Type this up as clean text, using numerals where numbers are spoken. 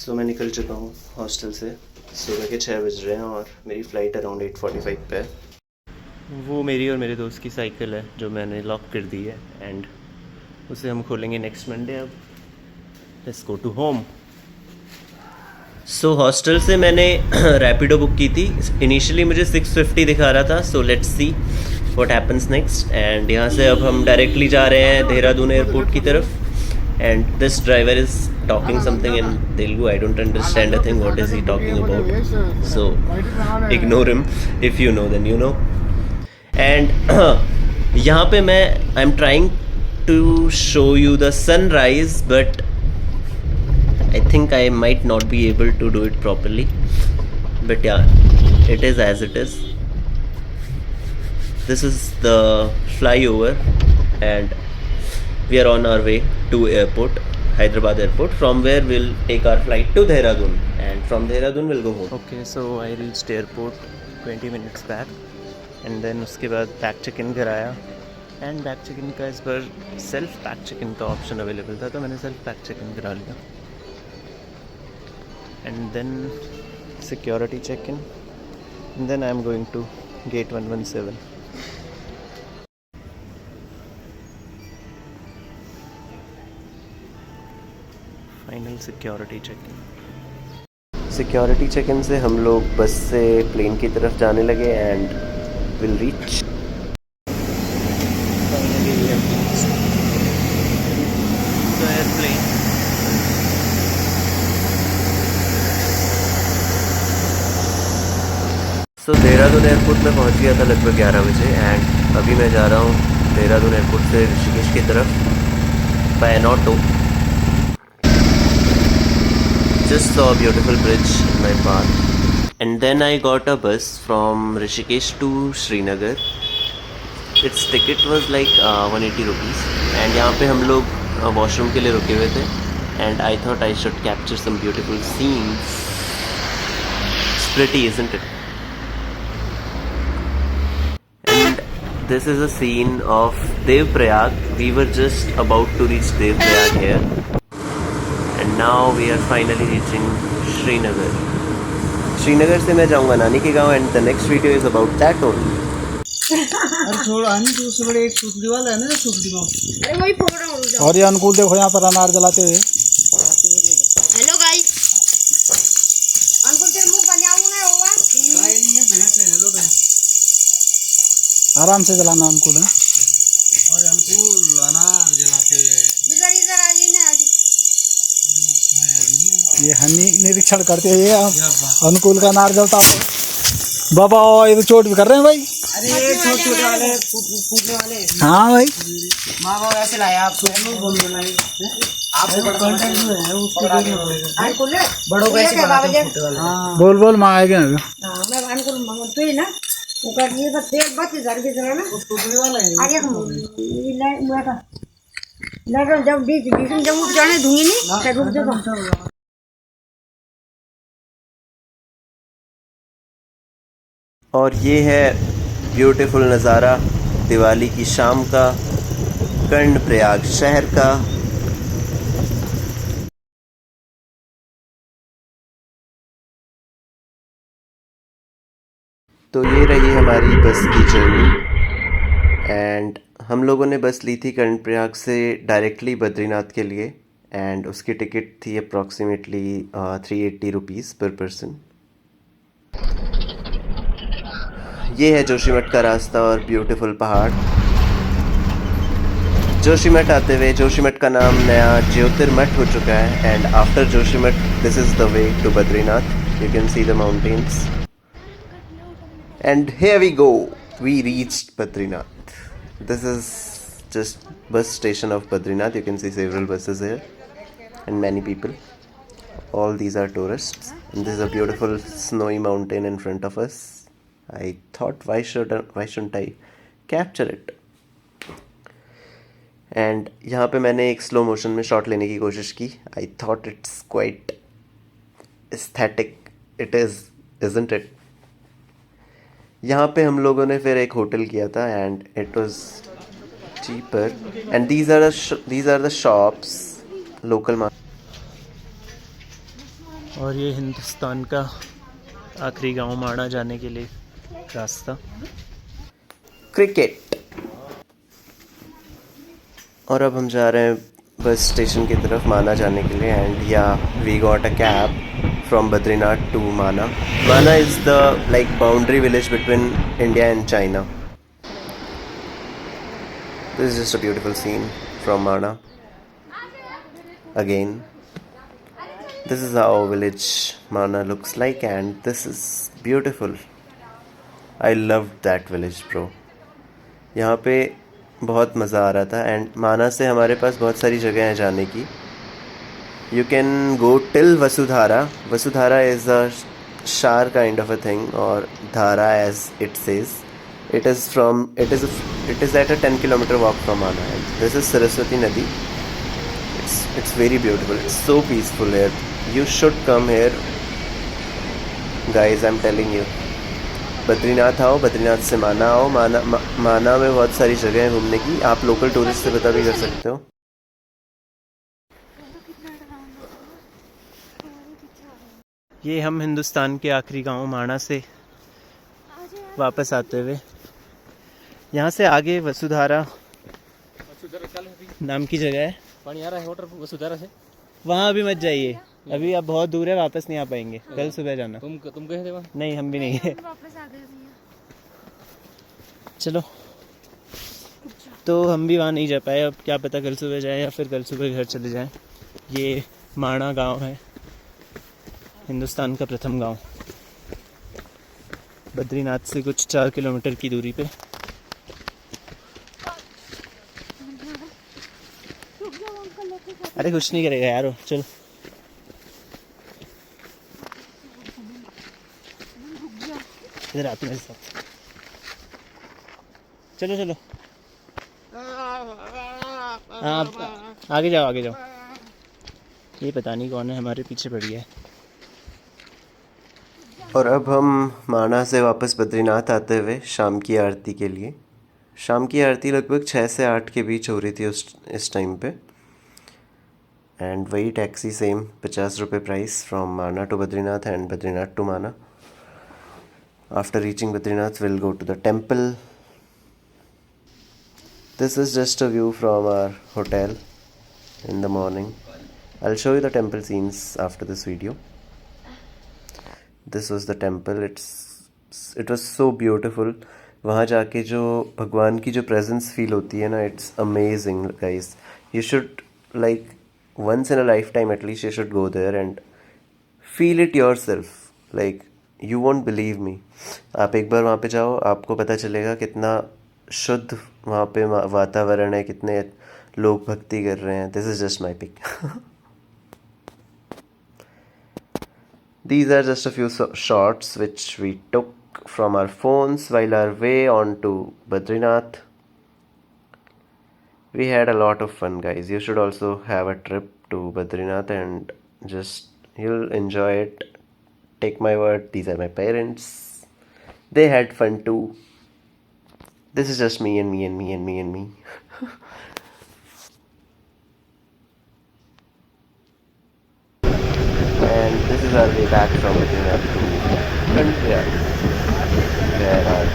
सो मैं निकल चुका हूँ हॉस्टल से। सुबह के 6 बज रहे हैं और मेरी फ़्लाइट अराउंड 8:45 पे है। वो मेरी और मेरे दोस्त की साइकिल है जो मैंने लॉक कर दी है एंड उसे हम खोलेंगे नेक्स्ट मंडे। अब let's go to home. So hostel से मैंने रैपिडो बुक की थी। इनिशियली मुझे 650 दिखा रहा था, so let's see what happens next. And यहाँ से अब हम डायरेक्टली जा रहे हैं देहरादून एयरपोर्ट की तरफ। And this driver is talking something in Telugu. I don't understand a thing. What is he talking about? So ignore him. If you know, then you know. And यहाँ पे मैं I'm trying to show you the sunrise, but I think I might not be able to do it properly. But yeah, it is as it is. This is the flyover, and we are on our way to airport, Hyderabad airport, from where we'll take our flight to Dehradun, and from Dehradun we'll go home. Okay, so I reached airport 20 minutes back, and then उसके बाद bag check in कराया। And bag check in का इस बार self bag check in का option available था, तो मैंने self bag check in करा लिया। And then security check in, and then I am going to gate 117। Final security check in. Security check in से हम लोग बस से प्लेन की तरफ जाने लगे and will reach the airplane. So Dehradun airport में पहुंच गया था लगभग 11 बजे एंड अभी मैं जा रहा हूँ देहरादून एयरपोर्ट से ऋषिकेश की तरफ by an auto. Just saw a beautiful bridge in my path, and then I got a bus from Rishikesh to Srinagar. Its ticket was like 180 rupees, and यहाँ पे हम लोग वॉशरूम के लिए रुके हुए थे, and I thought I should capture some beautiful scenes. It's pretty, isn't it? And this is a scene of Dev Prayag. We were just about to reach Dev Prayag here. And now we are finally reaching Srinagar. Srinagar से मैं जाऊँगा नानी के गाँव and the next video is about that only. अरे छोड़ आनी तो उससे बड़े एक सुतली वाला है ना, सुतली गाँव। अरे वही फोड़ रहा हूँ। और ये अनुकूल देखो यहाँ पर अनार जलाते हुए। हेलो गाइस, अनुकूल तेरे मुंह बनाऊँ ना होगा? गाय नहीं है, भैंस है। हेलो भैंस। आराम से जलाना अनुकूल है। और अनुकूल अनार जलाते हुए। इधर इधर आ जी ना आज। ये हनी निरीक्षण करते हैं अनुकूल का अनार जलता है। बाबा ये तो चोट भी कर रहे हैं भाई। अरे ये छोटे वाले फूटने वाले। हाँ भाई, माँ बाप ऐसे लाए आपको। कंटेंट जो है उसको अनुकूल बड़ों को ऐसे बनाते हैं फूटने वाले। बोल बोल माँ आएगा। हाँ मैं अनुकूल मंगते ही ना वो कर ये बस तेल बच इधर की तरह ना फूटने वाला है। आगे ये लाइट हुआ था लाइट जब बीच में जब उठ जाने दूंगी नहीं तो रुक जाओ। और ये है ब्यूटीफुल नज़ारा दिवाली की शाम का कर्णप्रयाग शहर का। तो ये रही हमारी बस की जर्नी एंड हम लोगों ने बस ली थी कर्णप्रयाग से डायरेक्टली बद्रीनाथ के लिए एंड उसकी टिकट थी अप्रॉक्सीमेटली 380 रुपीज़ पर पर्सन। ये है जोशीमठ का रास्ता और ब्यूटीफुल पहाड़। जोशीमठ आते हुए जोशीमठ का नाम नया ज्योतिर्मठ हो चुका है and after Joshimath this is the way to Badrinath. You can see the mountains and here we go, we reached Badrinath. This is just bus station of Badrinath. You can see several buses here and many people. All these are tourists and this is a beautiful snowy mountain in front of us. I thought why shouldn't I capture it? And यहाँ पे मैंने एक slow motion में shot लेने की कोशिश की। I thought it's quite aesthetic. It is, isn't it? यहाँ पे हम लोगों ने फिर एक होटल किया था and it was cheaper. And these are the shops, local market. और ये हिंदुस्तान का आखिरी गांव माणा जाने के लिए रास्ता। क्रिकेट। और अब हम जा रहे हैं बस स्टेशन की तरफ माना जाने के लिए। एंड या we got a cab from Badrinath to Mana. Mana is the like boundary village between India and China. This is just a beautiful scene from Mana. Again, this is how village Mana looks like, and this is beautiful. I loved that village, bro. यहाँ पे बहुत मज़ा आ रहा था। And माना से हमारे पास बहुत सारी जगह हैं जाने की। You can go till Vasudhara. Vasudhara is a Shar kind of a thing, or Dhara as it says. It is at a 10-kilometer walk from Mana. This is Saraswati Nadi. It's very beautiful. It's so peaceful here. You should come here, guys. I'm telling you. Badrinath आओ, बद्रीनाथ से माना आओ। माना में बहुत सारी जगह हैं घूमने की। आप लोकल टूरिस्ट से पता भी कर सकते हो। ये हम हिंदुस्तान के आखिरी गांव माणा से वापस आते हुए, यहाँ से आगे वसुधारा नाम की जगह है। पानी आ रहा है वाटर वसुधारा से। वहाँ अभी मत जाइए, अभी आप बहुत दूर है, वापस नहीं आ पाएंगे। कल सुबह जाना। तुम गए थे वहाँ? नहीं, हम भी नहीं है। चलो, तो हम भी वहाँ नहीं जा पाए। अब क्या पता कल सुबह जाए या फिर कल सुबह घर चले जाएं। ये माणा गांव है, हिंदुस्तान का प्रथम गांव। बद्रीनाथ से कुछ 4 किलोमीटर की दूरी पे। अरे कुछ नहीं करेगा यार, चलो। इधर आते मेरे साथ। चलो चलो, हाँ आगे जाओ आगे जाओ। ये पता नहीं कौन है, हमारे पीछे पड़ गया है। और अब हम माना से वापस बद्रीनाथ आते हुए शाम की आरती के लिए। शाम की आरती लगभग 6 से 8 के बीच हो रही थी इस टाइम पे। एंड वही टैक्सी सेम 50 रुपये price from Mana to Badrinath and Badrinath to Mana. After reaching Badrinath will go to the temple. This is just a view from our hotel in the morning. I will show you the temple scenes after this video. This was the temple. It was so beautiful. वहाँ जाके जो भगवान की जो presence feel होती है ना, it's amazing guys. You should like once in a life time at least you should go there and feel it yourself. Like you won't believe me. आप एक बार वहाँ पे जाओ, आपको पता चलेगा कितना शुद्ध वहाँ पे वातावरण है, कितने लोग भक्ति कर रहे हैं। This is just my pic. These are just a few shots which we took from our phones while our way on to Badrinath. We had a lot of fun, guys. You should also have a trip to Badrinath and you'll enjoy it. Take my word, these are my parents. They had fun too. This is just me and me and me and me and me. And this is our way back from Badrinath to Kandya, where our